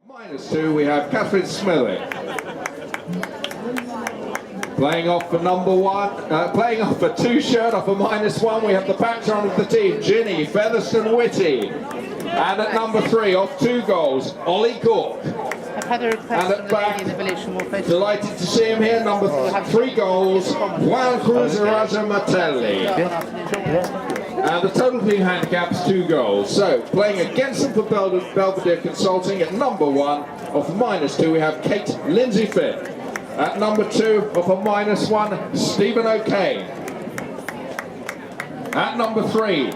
-2, we have Catherine Smillick. Playing off for number 1, playing off for 2 shirt off a -1, we have the patron of the team, Ginny Featherstone-Whitty. And at number 3, off 2 goals, Ollie Cork. I've had a request And at back, delighted to see him here, number 3 goals, Juan Cruz Raja Martelli. And the total team handicap is 2 goals. So, playing against them for Belvedere Consulting at number 1, off a -2, we have Kate Lindsay Finn. At number 2, off a -1, Stephen O'Kane. At number 3,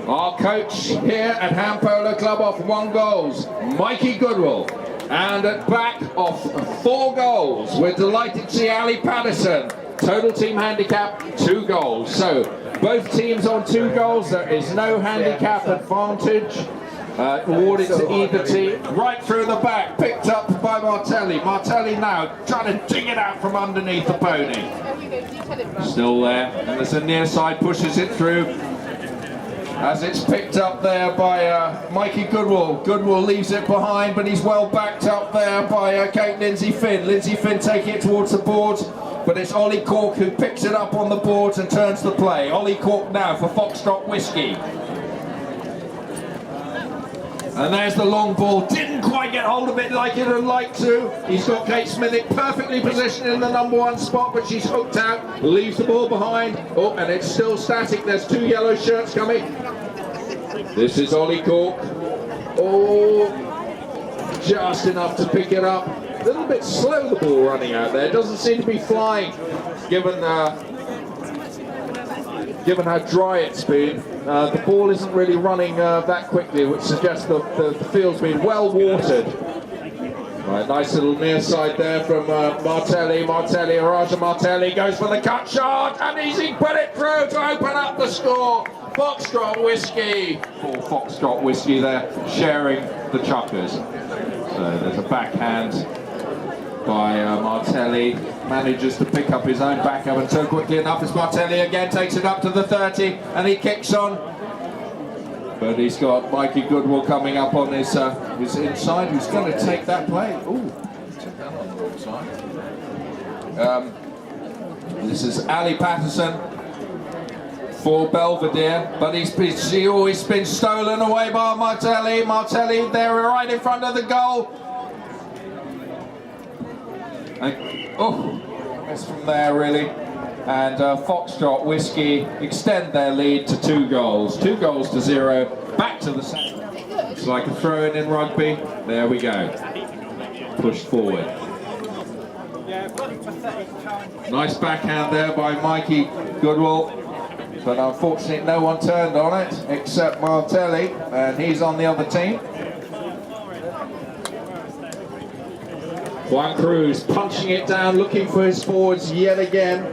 our coach here at Ham Polo Club off 1 goals, Mikey Goodwill. And at back off 4 goals, we're delighted to see Ali Patterson. Total team handicap 2 goals. So both teams on 2 goals. There is no handicap advantage awarded to either team. Right through the back, picked up by Martelli. Martelli now trying to dig it out from underneath the pony. Still there, and there's a near side, pushes it through. As it's picked up there by Mikey Goodwill. Goodwill leaves it behind, but he's well backed up there by Kate Lindsay Finn. Lindsay Finn taking it towards the boards, but it's Ollie Cork who picks it up on the boards and turns the play. Ollie Cork now for Foxtrot Whiskey. And there's the long ball. Didn't quite get hold of it like he'd have liked to. He's got Kate Smillick perfectly positioned in the number 1 spot, but she's hooked out, leaves the ball behind. Oh, and it's still static. There's 2 yellow shirts coming. This is Ollie Cork. Oh, just enough to pick it up. A little bit slow, the ball running out there. Doesn't seem to be flying, given how dry it's been. The ball isn't really running that quickly, which suggests the field's been well watered. Right, nice little near side there from Martelli. Raja Martelli goes for the cut shot, and he's put it through to open up the score. Foxtrot Whiskey. For Foxtrot Whiskey there, sharing the chuckers. So there's a backhand by Martelli, manages to pick up his own backhand, and so quickly enough as Martelli again takes it up to the 30, and he kicks on. But he's got Mikey Goodwill coming up on his inside, who's going to take that play. Ooh, took that on the wrong side. This is Ali Patterson for Belvedere, but he's always been stolen away by Martelli. Martelli there right in front of the goal. Oh, that's from there really. And Foxtrot Whiskey extend their lead to 2 goals. 2 goals to 0. Back to the centre. It's like a throw-in in rugby. There we go. Pushed forward. Nice backhand there by Mikey Goodwill. But unfortunately no one turned on it except Martelli, and he's on the other team. Juan Cruz punching it down, looking for his forwards yet again.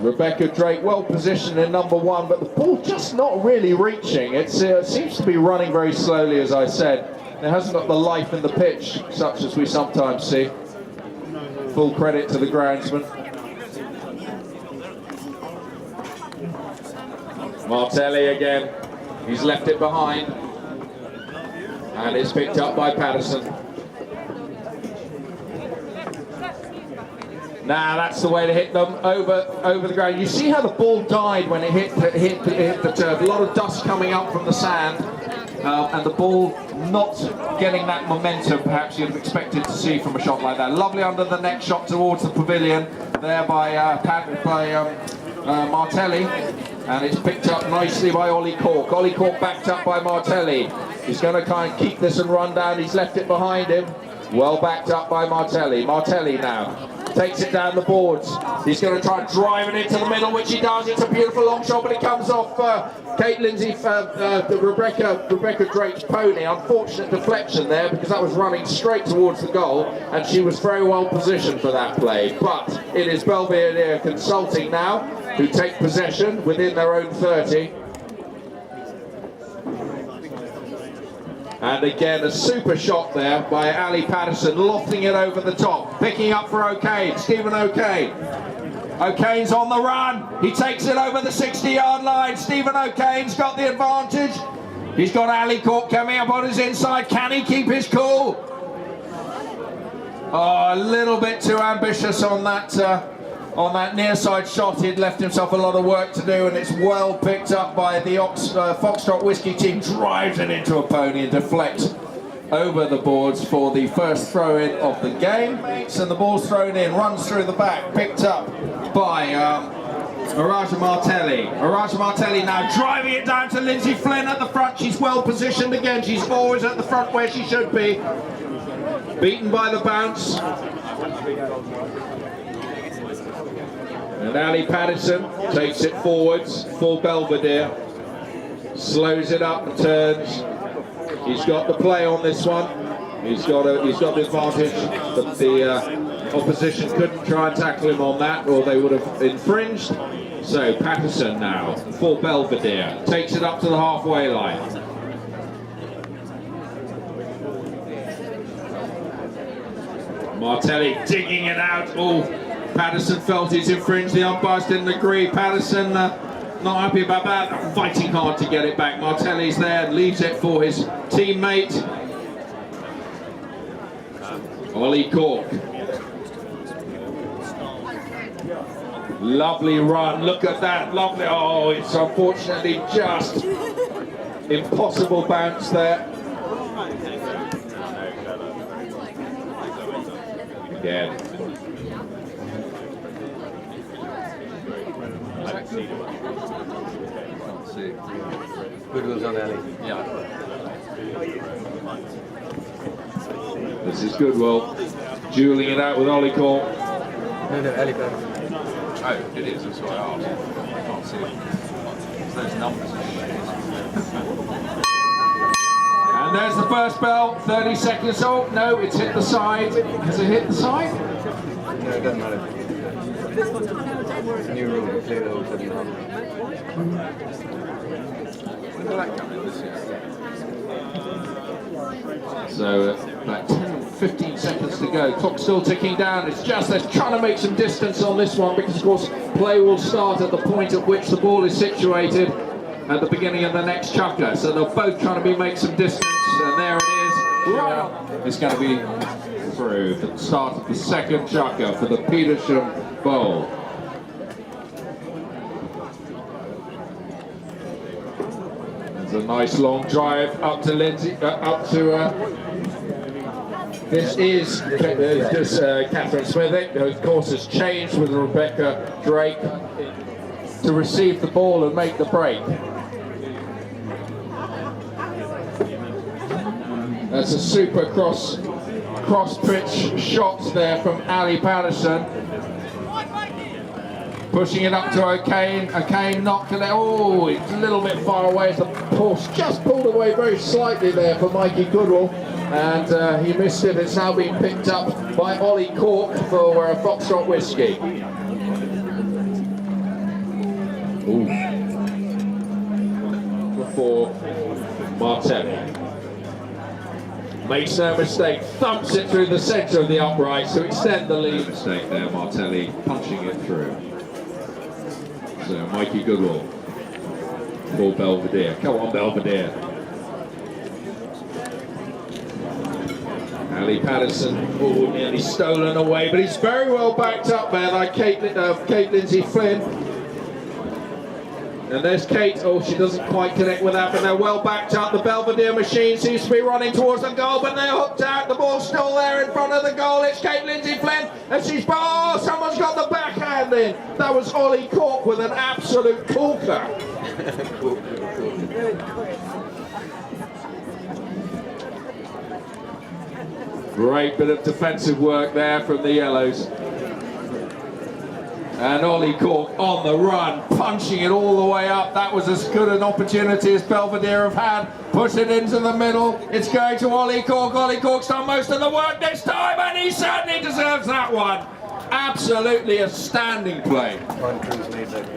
Rebecca Drake well positioned in number 1, but the ball just not really reaching. It seems to be running very slowly, as I said. It hasn't got the life in the pitch, such as we sometimes see. Full credit to the groundsman. Martelli again. He's left it behind. And it's picked up by Patterson. Now that's the way to hit them over the ground. You see how the ball died when it hit the turf. A lot of dust coming up from the sand, and the ball not getting that momentum perhaps you'd have expected to see from a shot like that. Lovely under the neck shot towards the pavilion there by Martelli, and it's picked up nicely by Ollie Cork. Ollie Cork backed up by Martelli. He's going to kind of keep this and run down. He's left it behind him. Well backed up by Martelli. Martelli now takes it down the boards. He's going to try and drive it into the middle, which he does. It's a beautiful long shot, but it comes off Kate Lindsay, Rebecca Drake's pony. Unfortunate deflection there, because that was running straight towards the goal, and she was very well positioned for that play. But it is Belvedere Consulting now who take possession within their own 30. And again, a super shot there by Ali Patterson, lofting it over the top, picking up for O'Kane, Stephen O'Kane. O'Kane's on the run, he takes it over the 60-yard line. Stephen O'Kane's got the advantage. He's got Ali Cork coming up on his inside. Can he keep his cool? Oh, a little bit too ambitious on that near side shot. He'd left himself a lot of work to do, and it's well picked up by the Foxtrot Whiskey team. Drives it into a pony and deflects over the boards for the first throw-in of the game. And the ball's thrown in, runs through the back, picked up by Araja Martelli. Araja Martelli now driving it down to Lindsay Flynn at the front. She's well positioned again. She's always at the front where she should be. Beaten by the bounce. And Ali Patterson takes it forwards for Belvedere. Slows it up and turns. He's got the play on this one. He's got the advantage that the opposition couldn't try and tackle him on that, or they would have infringed. So Patterson now for Belvedere takes it up to the halfway line. Martelli digging it out. Oh, Patterson felt he's infringed. The umpires didn't agree. Patterson not happy about that. Fighting hard to get it back. Martelli's there, leaves it for his teammate. Ollie Cork. Lovely run. Look at that. Lovely. Oh, it's unfortunately just impossible bounce there. Again. Goodwill's on Ellie. Yeah. This is Goodwill. Dueling it out with Ollie Cork. No, Ellie Bell. Oh, it is. That's what I asked. I can't see it. It's those numbers. And there's the first bell. 30 seconds. Oh, no, it's hit the side. Has it hit the side? No, it doesn't matter. It's a new rule. You play those at the When did that come in this year? So about 10-15 seconds to go. Clock still ticking down. It's just they're trying to make some distance on this one, because of course play will start at the point at which the ball is situated at the beginning of the next chucker. So they're both trying to make some distance, and there it is. Right. It's going to be through the start of the second chucker for the Petersham Bowl. There's a nice long drive up to Lindsay, this is Catherine Smithwick, who of course has changed with Rebecca Drake to receive the ball and make the break. That's a super cross pitch shot there from Ali Patterson. Pushing it up to O'Kane. O'Kane not connect. Oh, it's a little bit far away as the horse just pulled away very slightly there for Mikey Goodwill, and he missed it. It's now being picked up by Ollie Cork for Foxtrot Whiskey. Ooh. For Martelli. Makes no mistake, thumps it through the centre of the uprights to extend the lead. Mistake there, Martelli punching it through. So Mikey Goodwill for Belvedere. Come on, Belvedere. Ali Patterson, oh, nearly stolen away, but he's very well backed up there by Kate Lindsay Flynn. And there's Kate. Oh, she doesn't quite connect with that, but they're well backed up. The Belvedere machine seems to be running towards the goal, but they're hooked out. The ball's still there in front of the goal. It's Kate Lindsay Flynn, and she's... Oh, someone's got the backhand in. That was Ollie Cork with an absolute corker. Great bit of defensive work there from the Yellows. And Ollie Cork on the run, punching it all the way up. That was as good an opportunity as Belvedere have had. Push it into the middle. It's going to Ollie Cork. Ollie Cork's done most of the work this time, and he certainly deserves that one. Absolutely a standing play. Ron Cruz made that.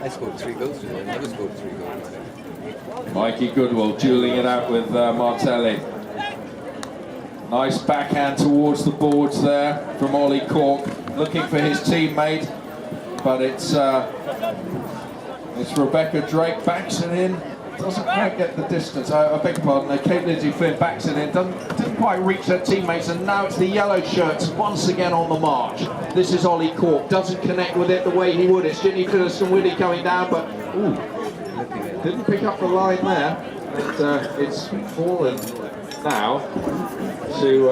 I scored 3 goals today. I never scored 3 goals. Mikey Goodwill dueling it out with Martelli. Nice backhand towards the boards there from Ollie Cork, looking for his teammate. but it's Rebecca Drake, backs it in, doesn't quite get the distance. I beg your pardon, Kate Lindsay Flynn backs it in, didn't quite reach her teammates, and now it's the yellow shirts once again on the march. This is Ollie Cork, doesn't connect with it the way he would. It's Ginny Petersham coming down, but ooh, didn't pick up the line there. And it's fallen now to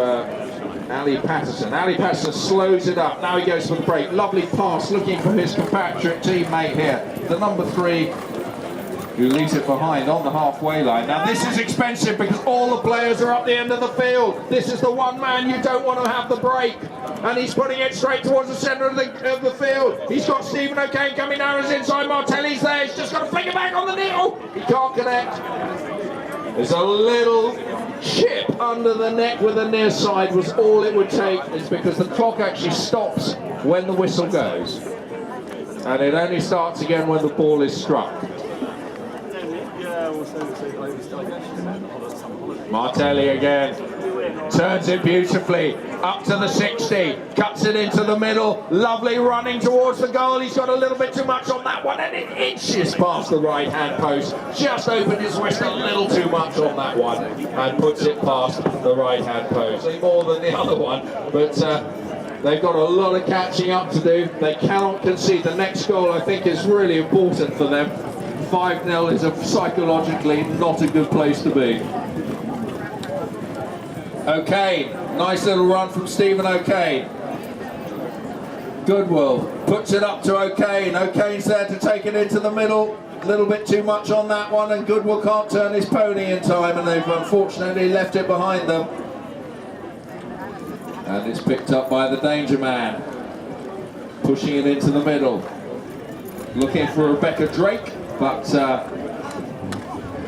Ali Patterson. Ali Patterson slows it up. Now he goes for the break. Lovely pass, looking for his compatriot teammate here, the number 3, who leaves it behind on the halfway line. Now this is expensive because all the players are up the end of the field. This is the one man you don't want to have the break. And he's putting it straight towards the centre of the field. He's got Stephen O'Kane coming down as inside. Martelli's there. He's just got to flick it back on the needle. He can't connect. There's a little chip under the neck with the near side was all it would take. It's because the clock actually stops when the whistle goes. And it only starts again when the ball is struck. Martelli again, turns it beautifully, up to the 60, cuts it into the middle, lovely running towards the goal. He's got a little bit too much on that one, and it inches past the right hand post. Just opened his wrist a little too much on that one, and puts it past the right hand post. More than the other one, but they've got a lot of catching up to do. They cannot concede. The next goal, I think, is really important for them. 5-0 is psychologically not a good place to be. O'Kane, nice little run from Stephen O'Kane. Goodwill puts it up to O'Kane. O'Kane's there to take it into the middle. A little bit too much on that one, and Goodwill can't turn his pony in time, and they've unfortunately left it behind them. And it's picked up by the danger man, pushing it into the middle. Looking for Rebecca Drake, but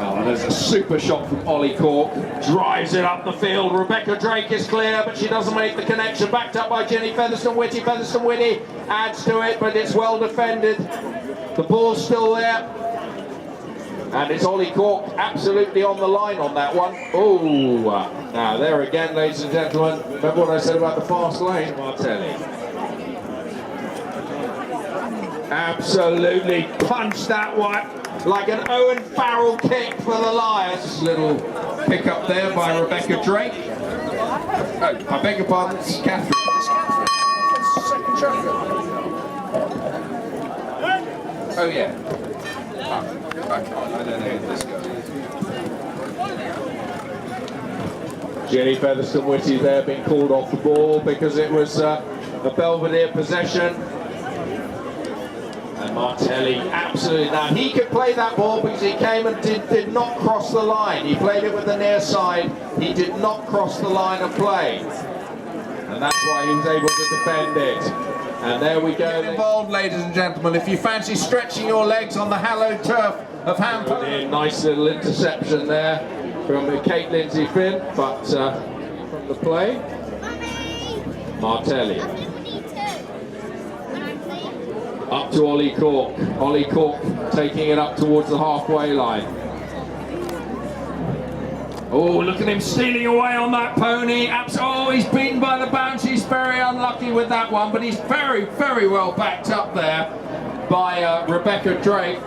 oh, there's a super shot from Ollie Cork. Drives it up the field. Rebecca Drake is clear, but she doesn't make the connection. Backed up by Jenny Featherstone-Whitty. Featherstone-Whitty adds to it, but it's well defended. The ball's still there. And it's Ollie Cork absolutely on the line on that one. Oh, now there again, ladies and gentlemen. Remember what I said about the fast lane? Martelli. Absolutely punched that one like an Owen Farrell kick for the Lions. Little pick up there by Rebecca Drake. Oh, I beg your pardon, it's Catherine. Oh yeah. I don't know who this guy is. Jenny Featherstone-Whitty there being called off the ball because it was a Belvedere possession. And Martelli, absolutely. Now he could play that ball because he came and did not cross the line. He played it with the near side. He did not cross the line of play. And that's why he was able to defend it. And there we go. Get involved, ladies and gentlemen. If you fancy stretching your legs on the hallowed turf of Hampton. Nice little interception there from Kate Lindsay Finn, but from the play, Martelli. Up to Ollie Cork. Ollie Cork taking it up towards the halfway line. Oh, look at him stealing away on that pony. Oh, he's beaten by the bounce. He's very unlucky with that one, but he's very, very well backed up there by Rebecca Drake.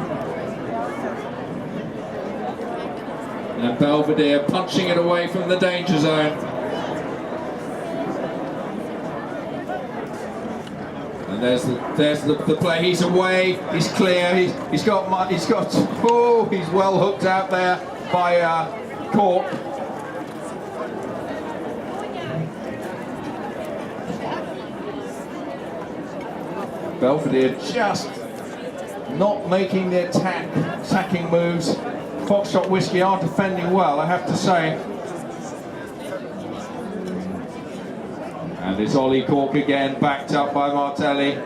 And Belvedere punching it away from the danger zone. And there's the play. He's away. He's clear. He's got. Oh, he's well hooked out there by Cork. Belvedere just not making the attacking moves. Foxtrot Whiskey are defending well, I have to say. And it's Ollie Cork again, backed up by Martelli.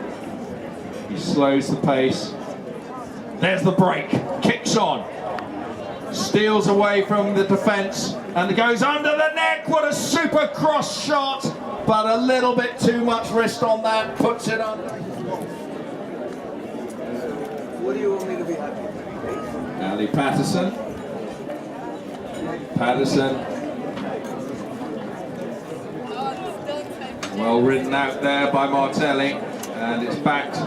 He slows the pace. There's the break, kicks on. Steals away from the defence and goes under the neck. What a super cross shot, but a little bit too much wrist on that, puts it under. What do you want me to be happy? Ali Patterson. Well ridden out there by Martelli, and it's backed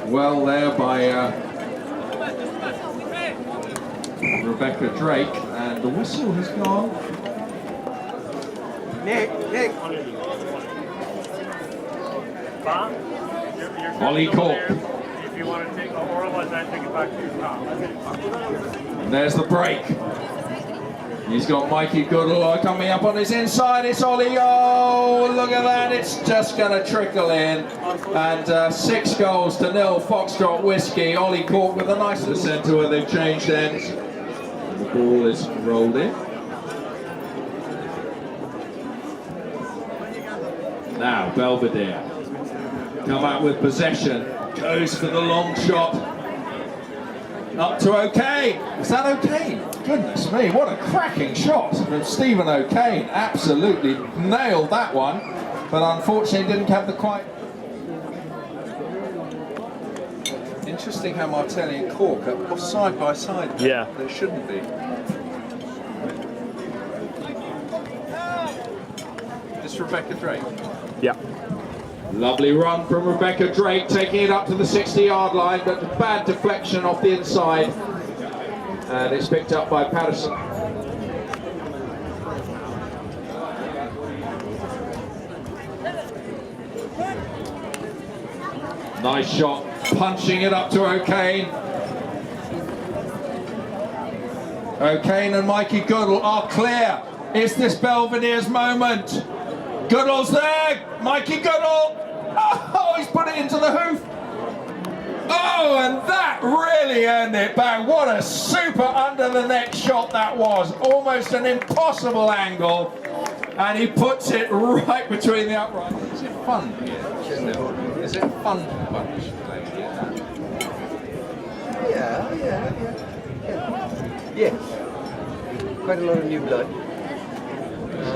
well there by Rebecca Drake, and the whistle has gone. Nick. Ollie Cork. If you want to take, or otherwise I take it back to your car. And there's the break. He's got Mikey Goodall coming up on his inside. It's Ollie. Oh, look at that. It's just going to trickle in. And 6 goals to 0. Foxtrot Whiskey. Ollie Cork with a nice little centre where they've changed ends. And the ball is rolled in. Now Belvedere. Come out with possession. Goes for the long shot. Up to O'Kane. Is that O'Kane? Goodness me, what a cracking shot from Stephen O'Kane. Absolutely nailed that one, but unfortunately didn't have the quite. Interesting how Martelli and Cork are side by side. Yeah. They shouldn't be. It's Rebecca Drake. Yeah. Lovely run from Rebecca Drake, taking it up to the 60-yard line, but bad deflection off the inside. And it's picked up by Petersham. Nice shot, punching it up to O'Kane. O'Kane and Mikey Goodall are clear. Is this Belvedere's moment? Goodall's there, Mikey Goodall. Oh, he's put it into the hoof. Oh, and that really earned it back. What a super under the neck shot that was. Almost an impossible angle. And he puts it right between the uprights. Is it fun here? Is it fun to punch playing here? Yeah. Quite a lot of new blood.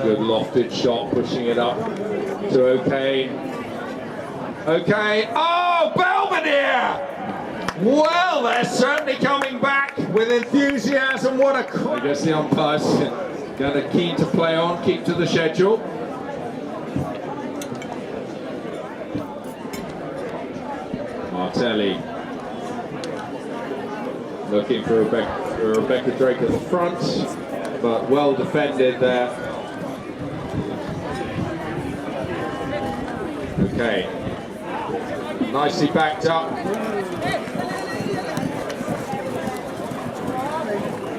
Good lofted shot, pushing it up to O'Kane. O'Kane, oh, Belvedere! Well, they're certainly coming back with enthusiasm. What a... I guess the umpire's going to keen to play on, keep to the schedule. Martelli looking for Rebecca Drake at the front, but well defended there. Okay, nicely backed up.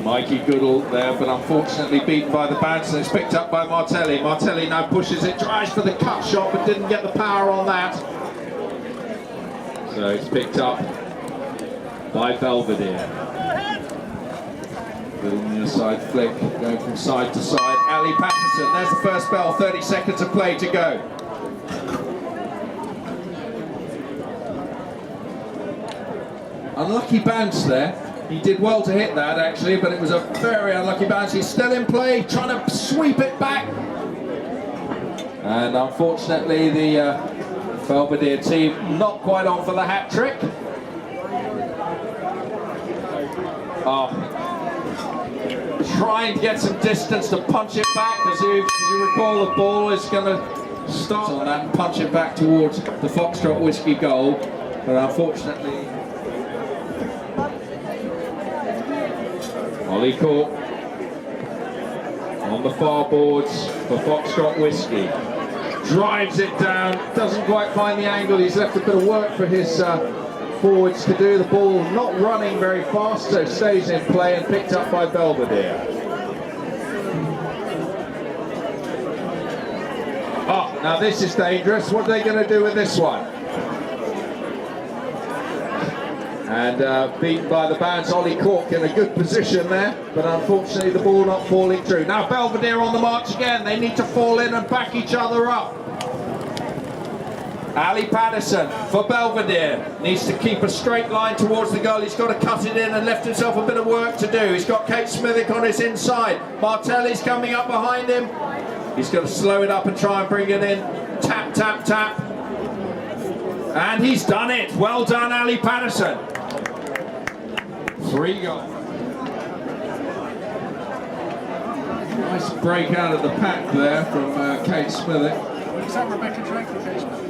Mikey Goodall there, but unfortunately beaten by the bounce, and it's picked up by Martelli. Martelli now pushes it, tries for the cut shot, but didn't get the power on that. So it's picked up by Belvedere. Little near side flick, going from side to side. Ali Patterson, there's the first bell, 30 seconds of play to go. Unlucky bounce there. He did well to hit that actually, but it was a very unlucky bounce. He's still in play, trying to sweep it back. And unfortunately the Belvedere team not quite on for the hat trick. Trying to get some distance to punch it back. As you recall, the ball is going to start on that and punch it back towards the Foxtrot Whiskey goal. But unfortunately, Ollie Cork on the far boards for Foxtrot Whiskey. Drives it down, doesn't quite find the angle. He's left a bit of work for his forwards to do. The ball not running very fast, so stays in play and picked up by Belvedere. Oh, now this is dangerous. What are they going to do with this one? And beaten by the bounce, Ollie Cork in a good position there, but unfortunately the ball not falling through. Now Belvedere on the march again. They need to fall in and back each other up. Ali Patterson for Belvedere needs to keep a straight line towards the goal. He's got to cut it in and left himself a bit of work to do. He's got Kate Smithick on his inside. Martelli's coming up behind him. He's got to slow it up and try and bring it in. Tap, tap, tap. And he's done it. Well done, Ali Patterson. 3 goals. Nice break out of the pack there from Kate Smithick. Is that Rebecca Drake or Kate Smith?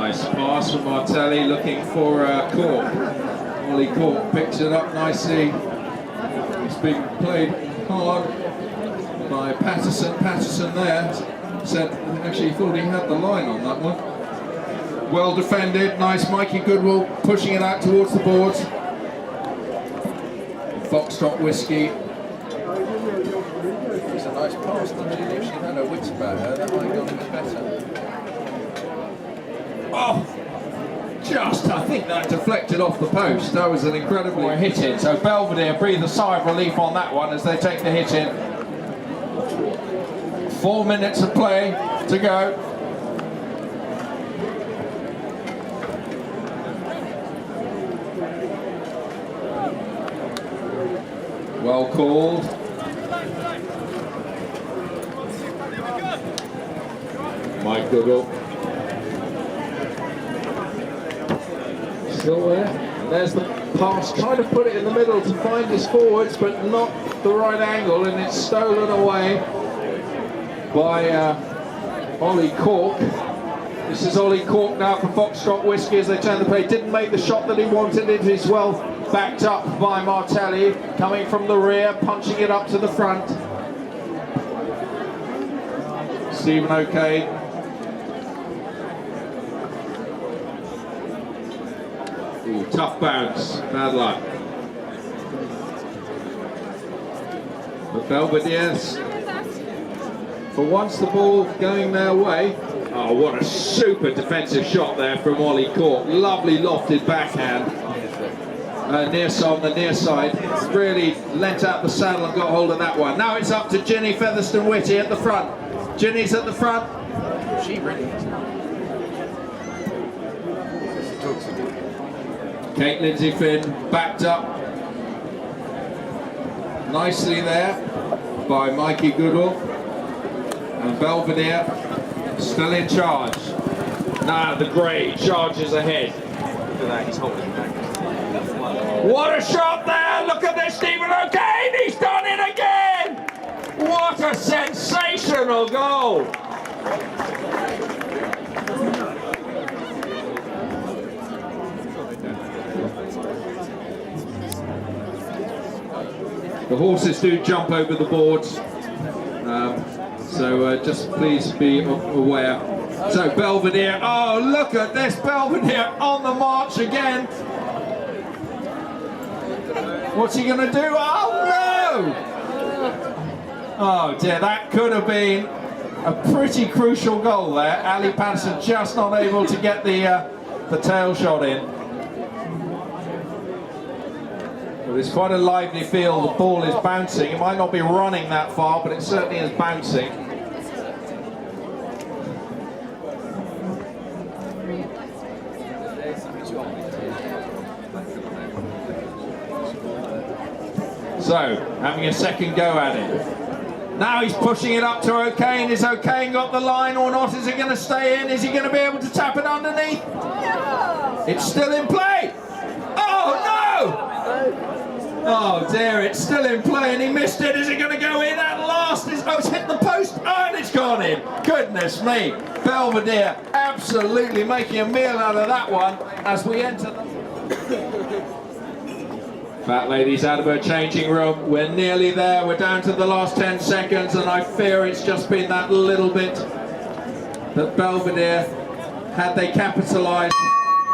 Nice pass from Martelli, looking for Cork. Ollie Cork picks it up nicely. It's being played hard by Patterson. Patterson there said actually he thought he had the line on that one. Well defended, nice Mikey Goodwill pushing it out towards the boards. Foxtrot Whiskey. It's a nice pass, didn't she? If she'd had her wits about her, that might have gone even better. Oh, just, I think that deflected off the post. That was an incredible hit in. So Belvedere breathe a sigh of relief on that one as they take the hit in. 4 minutes of play to go. Well called. Mike Goodall. Still there. And there's the pass, trying to put it in the middle to find his forwards, but not the right angle, and it's stolen away by Ollie Cork. This is Ollie Cork now for Foxtrot Whiskey as they turn the play. Didn't make the shot that he wanted. It is well backed up by Martelli, coming from the rear, punching it up to the front. Stephen O'Kane. Ooh, tough bounce, bad luck. But Belvedere's, for once the ball going their way. Oh, what a super defensive shot there from Ollie Cork. Lovely lofted backhand. Near on the near side. Really lent out the saddle and got hold of that one. Now it's up to Ginny Featherstone-Whitty at the front. Ginny's at the front. She really is. Kate Lindsay Finn backed up nicely there by Mikey Goodall. And Belvedere still in charge. Now the grey charges ahead. Look at that, he's holding back. What a shot there! Look at this, Stephen O'Kane! He's done it again! What a sensational goal! The horses do jump over the boards, so just please be aware. So Belvedere, oh look at this, Belvedere on the march again. What's he going to do? Oh no! Oh dear, that could have been a pretty crucial goal there. Ali Patterson just not able to get the tail shot in. Well, it's quite a lively field, the ball is bouncing. It might not be running that far, but it certainly is bouncing. So, having a second go at it. Now he's pushing it up to O'Kane. Is O'Kane got the line or not? Is it going to stay in? Is he going to be able to tap it underneath? It's still in play. Oh no! Oh dear, it's still in play and he missed it. Is it going to go in at last? Oh, it's hit the post. Oh, and it's gone in. Goodness me. Belvedere absolutely making a meal out of that one as we enter the... Fat lady's out of her changing room. We're nearly there. We're down to the last 10 seconds and I fear it's just been that little bit that Belvedere, had they capitalised,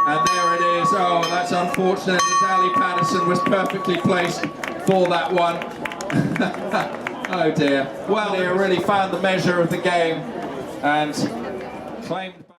and there it is. Oh, that's unfortunate as Ali Patterson was perfectly placed for that one. Oh dear. Well, they really found the measure of the game and claimed